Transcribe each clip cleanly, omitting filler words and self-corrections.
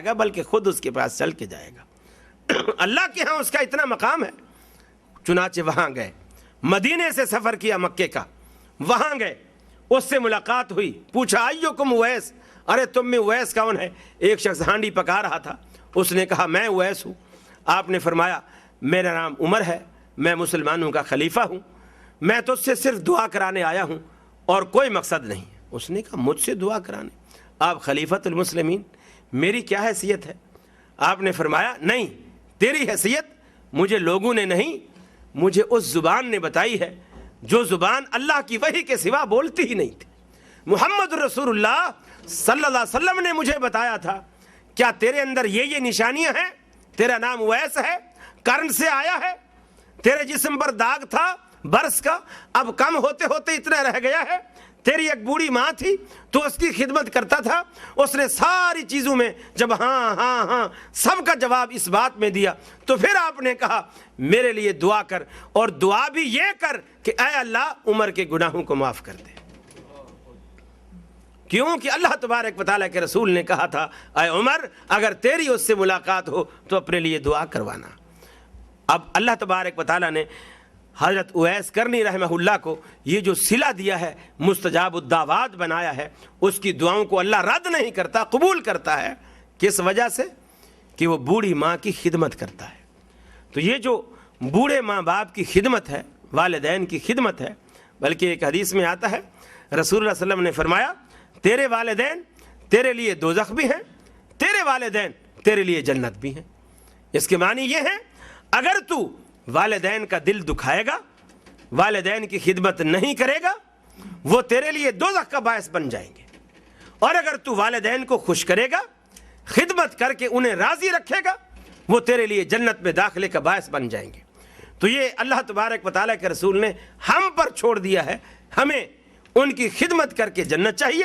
گا بلکہ خود اس کے پاس چل کے جائے گا۔ اللہ کے ہاں اس کا اتنا مقام ہے۔ چنانچہ وہاں گئے، مدینے سے سفر کیا مکے کا، وہاں گئے، اس سے ملاقات ہوئی، پوچھا ایکم اویس، ارے تم میں اویس کون ہے؟ ایک شخص ہانڈی پکا رہا تھا، اس نے کہا میں اویس ہوں۔ آپ نے فرمایا میرا نام عمر ہے، میں مسلمانوں کا خلیفہ ہوں، میں تو اس سے صرف دعا کرانے آیا ہوں اور کوئی مقصد نہیں۔ اس نے کہا مجھ سے دعا کرانے؟ آپ خلیفۃ المسلمین، میری کیا حیثیت ہے؟ آپ نے فرمایا نہیں، تیری حیثیت مجھے لوگوں نے نہیں، مجھے اس زبان نے بتائی ہے جو زبان اللہ کی وحی کے سوا بولتی ہی نہیں تھی۔ محمد رسول اللہ صلی اللہ علیہ وسلم نے مجھے بتایا تھا کیا تیرے اندر یہ نشانیاں ہیں؟ تیرا نام اویس ہے، قرن سے آیا ہے، تیرے جسم پر داغ تھا برس کا، اب کم ہوتے ہوتے اتنا رہ گیا ہے، تیری ایک بوڑھی ماں تھی تو اس کی خدمت کرتا تھا، اس نے ساری چیزوں میں جب ہاں ہاں ہاں سب کا جواب اس بات میں دیا تو پھر آپ نے کہا میرے لیے دعا کر، اور دعا بھی یہ کر کہ اے اللہ عمر کے گناہوں کو معاف کر دے۔ کیونکہ اللہ تبارک و تعالیٰ کے رسول نے کہا تھا اے عمر اگر تیری اس سے ملاقات ہو تو اپنے لیے دعا کروانا۔ اب اللہ تبارک و تعالیٰ نے حضرت اویس کرنی رحمہ اللہ کو یہ جو صلہ دیا ہے، مستجاب الدعوات بنایا ہے، اس کی دعاؤں کو اللہ رد نہیں کرتا، قبول کرتا ہے۔ کس وجہ سے؟ کہ وہ بوڑھی ماں کی خدمت کرتا ہے۔ تو یہ جو بوڑھے ماں باپ کی خدمت ہے، والدین کی خدمت ہے، بلکہ ایک حدیث میں آتا ہے رسول اللہ صلی اللہ علیہ وسلم نے فرمایا تیرے والدین تیرے لیے دوزخ بھی ہیں، تیرے والدین تیرے لیے جنت بھی ہیں۔ اس کے معنی یہ ہے اگر تو والدین کا دل دکھائے گا، والدین کی خدمت نہیں کرے گا، وہ تیرے لیے دوزخ کا باعث بن جائیں گے، اور اگر تو والدین کو خوش کرے گا، خدمت کر کے انہیں راضی رکھے گا، وہ تیرے لیے جنت میں داخلے کا باعث بن جائیں گے۔ تو یہ اللہ تبارک و تعالیٰ کے رسول نے ہم پر چھوڑ دیا ہے، ہمیں ان کی خدمت کر کے جنت چاہیے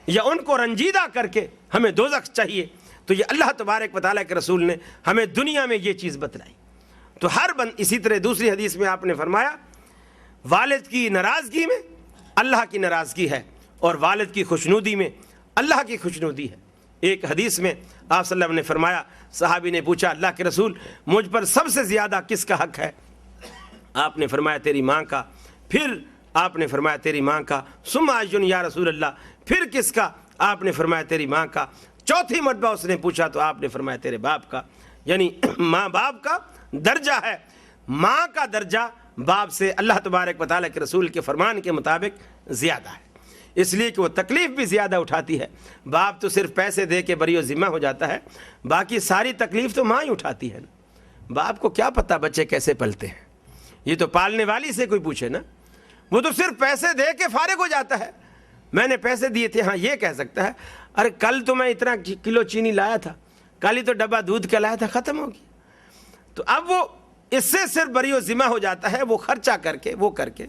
یا ان کو رنجیدہ کر کے ہمیں دوزخ چاہیے۔ تو یہ اللہ تبارک و تعالیٰ کے رسول نے ہمیں دنیا میں یہ چیز بتلائی۔ تو ہر اسی طرح دوسری حدیث میں آپ نے فرمایا والد کی ناراضگی میں اللہ کی ناراضگی ہے، اور والد کی خوشنودی میں اللہ کی خوشنودی ہے۔ ایک حدیث میں آپ صلی اللہ علیہ وسلم نے فرمایا، صحابی نے پوچھا اللہ کے رسول مجھ پر سب سے زیادہ کس کا حق ہے؟ آپ نے فرمایا تیری ماں کا، پھر آپ نے فرمایا تیری ماں کا، ثم ایجن یا رسول اللہ، پھر کس کا؟ آپ نے فرمایا تیری ماں کا، چوتھی مرتبہ اس نے پوچھا تو آپ نے فرمایا تیرے باپ کا۔ یعنی ماں باپ کا درجہ ہے، ماں کا درجہ باپ سے اللہ تبارک و تعالیٰ کے رسول کے فرمان کے مطابق زیادہ ہے، اس لیے کہ وہ تکلیف بھی زیادہ اٹھاتی ہے۔ باپ تو صرف پیسے دے کے بری و ذمہ ہو جاتا ہے، باقی ساری تکلیف تو ماں ہی اٹھاتی ہے نا۔ باپ کو کیا پتہ بچے کیسے پلتے ہیں، یہ تو پالنے والی سے کوئی پوچھے نا، وہ تو صرف پیسے دے کے فارغ ہو جاتا ہے۔ میں نے پیسے دیے تھے، ہاں یہ کہہ سکتا ہے ارے کل تو میں اتنا کلو چینی لایا تھا، کل ہی تو ڈبہ دودھ کا لایا تھا، ختم ہو گیا۔ تو اب وہ اس سے صرف بری و ذمہ ہو جاتا ہے، وہ خرچہ کر کے وہ کر کے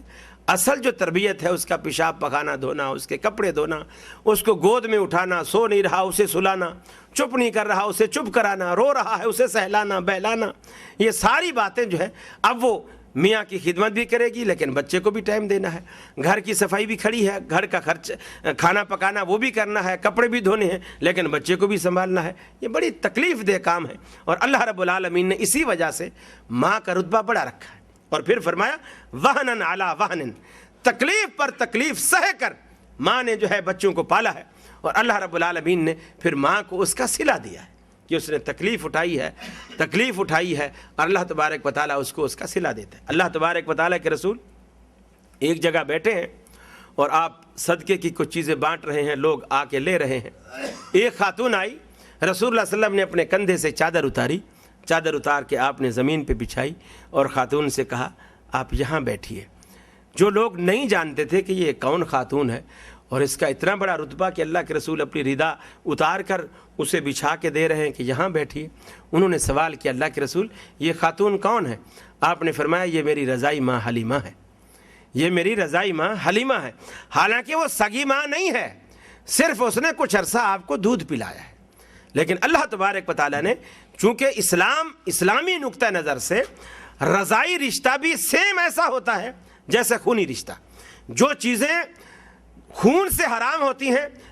اصل جو تربیت ہے اس کا پیشاب پخانا دھونا، اس کے کپڑے دھونا، اس کو گود میں اٹھانا، سو نہیں رہا اسے سلانا، چپ نہیں کر رہا اسے چپ کرانا، رو رہا ہے اسے سہلانا بہلانا، یہ ساری باتیں جو ہے اب وہ میاں کی خدمت بھی کرے گی لیکن بچے کو بھی ٹائم دینا ہے، گھر کی صفائی بھی کھڑی ہے، گھر کا خرچ کھانا پکانا وہ بھی کرنا ہے، کپڑے بھی دھونے ہیں لیکن بچے کو بھی سنبھالنا ہے۔ یہ بڑی تکلیف دہ کام ہے، اور اللہ رب العالمین نے اسی وجہ سے ماں کا رتبہ بڑا رکھا ہے۔ اور پھر فرمایا وہنن علی وہنن، تکلیف پر تکلیف سہے کر ماں نے جو ہے بچوں کو پالا ہے، اور اللہ رب العالمین نے پھر ماں کو اس کا صلہ دیا ہے کہ اس نے تکلیف اٹھائی ہے اور اللہ تبارک و تعالیٰ اس کو اس کا صلہ دیتا ہے۔ اللہ تبارک و تعالیٰ کے رسول ایک جگہ بیٹھے ہیں اور آپ صدقے کی کچھ چیزیں بانٹ رہے ہیں، لوگ آ کے لے رہے ہیں۔ ایک خاتون آئی، رسول اللہ صلی اللہ علیہ وسلم نے اپنے کندھے سے چادر اتاری، چادر اتار کے آپ نے زمین پہ بچھائی اور خاتون سے کہا آپ یہاں بیٹھیے۔ جو لوگ نہیں جانتے تھے کہ یہ کون خاتون ہے اور اس کا اتنا بڑا رتبہ کہ اللہ کے رسول اپنی ردا اتار کر اسے بچھا کے دے رہے ہیں کہ یہاں بیٹھیے، انہوں نے سوال کیا اللہ کے رسول یہ خاتون کون ہے؟ آپ نے فرمایا یہ میری رضائی ماں حلیمہ ہے، یہ میری رضائی ماں حلیمہ ہے۔ حالانکہ وہ سگی ماں نہیں ہے، صرف اس نے کچھ عرصہ آپ کو دودھ پلایا ہے، لیکن اللہ تبارک و تعالیٰ نے چونکہ اسلامی نقطہ نظر سے رضائی رشتہ بھی سیم ایسا ہوتا ہے جیسے خونی رشتہ، جو چیزیں خون سے حرام ہوتی ہیں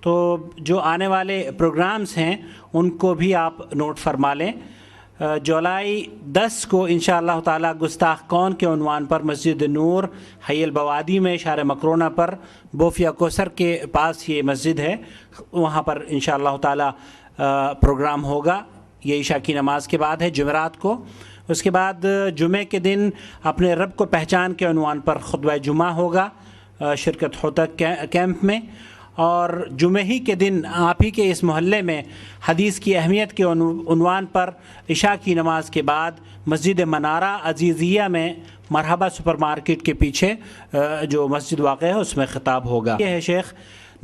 تو جو آنے والے پروگرامز ہیں ان کو بھی آپ نوٹ فرما لیں۔ جولائی 10 کو انشاءاللہ تعالی گستاخ کون کے عنوان پر مسجد نور حی البوادی میں شارع مکرونہ پر بوفیا کوثر کے پاس یہ مسجد ہے، وہاں پر انشاءاللہ تعالی پروگرام ہوگا۔ یہ عشاء کی نماز کے بعد ہے جمعرات کو۔ اس کے بعد جمعے کے دن اپنے رب کو پہچان کے عنوان پر خطبہ جمعہ ہوگا شرکت ہوتا کیمپ میں، اور جمعہ ہی کے دن آپ ہی کے اس محلے میں حدیث کی اہمیت کے عنوان پر عشاء کی نماز کے بعد مسجد منارہ عزیزیہ میں مرحبا سپر مارکیٹ کے پیچھے جو مسجد واقع ہے اس میں خطاب ہوگا۔ یہ ہے شیخ،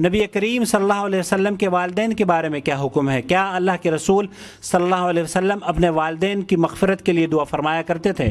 نبی کریم صلی اللہ علیہ وسلم کے والدین کے بارے میں کیا حکم ہے؟ کیا اللہ کے رسول صلی اللہ علیہ وسلم اپنے والدین کی مغفرت کے لیے دعا فرمایا کرتے تھے؟